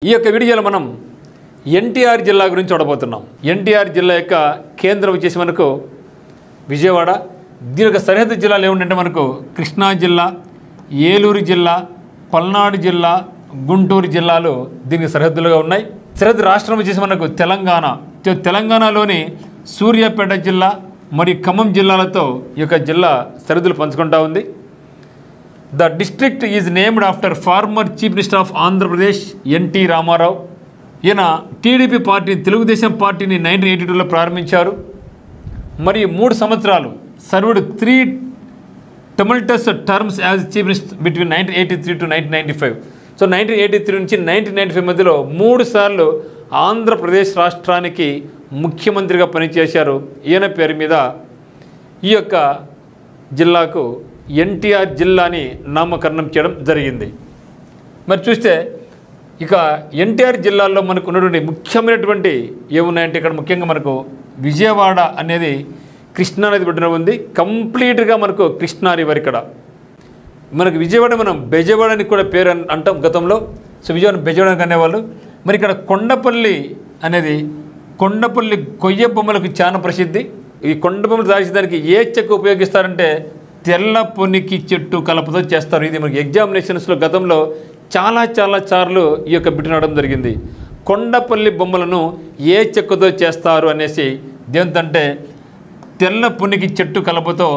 ఈ యొక్క వీడియోలో మనం ఎన్టీఆర్ జిల్లా గురించి చూడబోతున్నాం. ఎన్టీఆర్ జిల్లా యొక్క కేంద్రం వచ్చేసి మనకు విజయవాడ. దీని యొక్క సరిహద్దు జిల్లాలు ఏమిటంటే మనకు కృష్ణా జిల్లా, ఏలూరు జిల్లా, పల్నాడు జిల్లా, గుంటూరు జిల్లాలు దీనికి సరిహద్దులుగా ఉన్నాయి. సరిహద్దు రాష్ట్రం వచ్చేసి మనకు తెలంగాణ. తెలంగాణలోని సూర్యాపేట జిల్లా మరియు ఖమ్మం జిల్లాలతో ఈ యొక్క జిల్లా సరిహద్దులు పంచుకుంటూ ఉంది. The district is named after former Chief Minister of Andhra Pradesh NT Ramarao. ఈయన టీడీపీ పార్టీ తెలుగుదేశం పార్టీని 1982లో ప్రారంభించారు. మరియు 3 సంవత్సరాలు served 3 tumultuous terms as Chief Minister between 1983 to 1995. So 1983 నుంచి 1995 మధ్యలో 3 సార్లు ఆంధ్రప్రదేశ్ రాష్ట్రానికి ముఖ్యమంత్రిగా పనిచేశారు. ఈయన పేరు మీద ఈ యొక్క జిల్లాకు ఎన్టీఆర్ జిల్లాని నామకరణం చేయడం జరిగింది. మరి చూస్తే ఇక ఎన్టీఆర్ జిల్లాలో మనకు ఉన్నటువంటి ముఖ్యమైనటువంటి ఏమున్నాయంటే ఇక్కడ ముఖ్యంగా మనకు విజయవాడ అనేది కృష్ణా నది ఒడ్డున ఉంది. కంప్లీట్గా మనకు కృష్ణా రివర్ ఇక్కడ మనకు విజయవాడ మనం బెజవాడ అని కూడా పేరు అంటాం గతంలో. సో విజయవాడ బెజవాడ అనేవాళ్ళు. మరి ఇక్కడ కొండపల్లి అనేది కొండపల్లి కొయ్య బొమ్మలకు చాలా ప్రసిద్ధి. ఈ కొండ బొమ్మలు దాల్చడానికి ఏ చెక్క ఉపయోగిస్తారంటే తెల్ల పొనికి చెట్టు కలపతో చేస్తారు. ఇది మనకి ఎగ్జామినేషన్స్లో గతంలో చాలా సార్లు ఈ యొక్క బిట్ రావడం జరిగింది. కొండపల్లి బొమ్మలను ఏ చెక్కతో చేస్తారు అనేసి దేంతంటే తెల్ల పొనికి చెట్టు కలపతో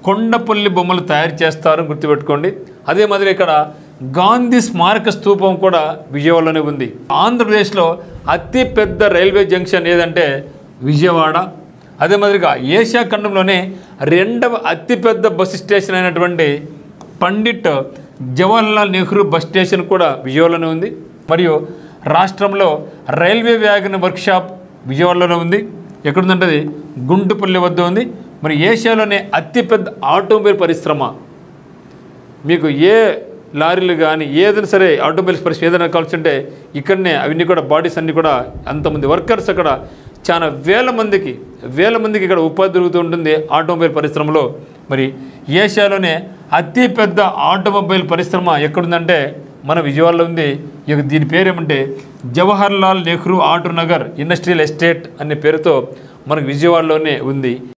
కొండపల్లి బొమ్మలు తయారు చేస్తారు గుర్తుపెట్టుకోండి. అదే మాదిరి ఇక్కడ గాంధీ స్మారక స్తూపం కూడా విజయవాడలోనే ఉంది. ఆంధ్రప్రదేశ్లో అతి పెద్ద రైల్వే జంక్షన్ ఏదంటే విజయవాడ. అదే మాదిరిగా ఏషియా ఖండంలోనే 2వ అతిపెద్ద బస్సు స్టేషన్ అయినటువంటి పండిట్ జవహర్లాల్ నెహ్రూ బస్ స్టేషన్ కూడా విజయవాడలోనే ఉంది. మరియు రాష్ట్రంలో రైల్వే వ్యాగన్ వర్క్షాప్ విజయవాడలోనే ఉంది. ఎక్కడుందంటే అది గుంటుపల్లి వద్ద ఉంది. మరి ఏషియాలోనే అతిపెద్ద ఆటోమొబైల్ పరిశ్రమ. మీకు ఏ లారీలు కానీ ఏదైనా సరే ఆటోమొబైల్స్ పరిశ్రమ ఏదైనా కావాల్సి ఉంటే ఇక్కడనే అవన్నీ కూడా బాడీస్ అన్నీ కూడా అంతమంది వర్కర్స్ అక్కడ చాలా వేల మందికి ఇక్కడ ఉపాధి దొరుకుతూ ఉంటుంది ఆటోమొబైల్ పరిశ్రమలో. మరి ఏషియాలోనే అతిపెద్ద ఆటోమొబైల్ పరిశ్రమ ఎక్కడుందంటే మన విజయవాడలో ఉంది. ఇక దీని పేరు ఏమంటే Jawaharlal Nehru auto Nagar industrial estate అనే పేరుతో మనకు విజయవాడలోనే ఉంది.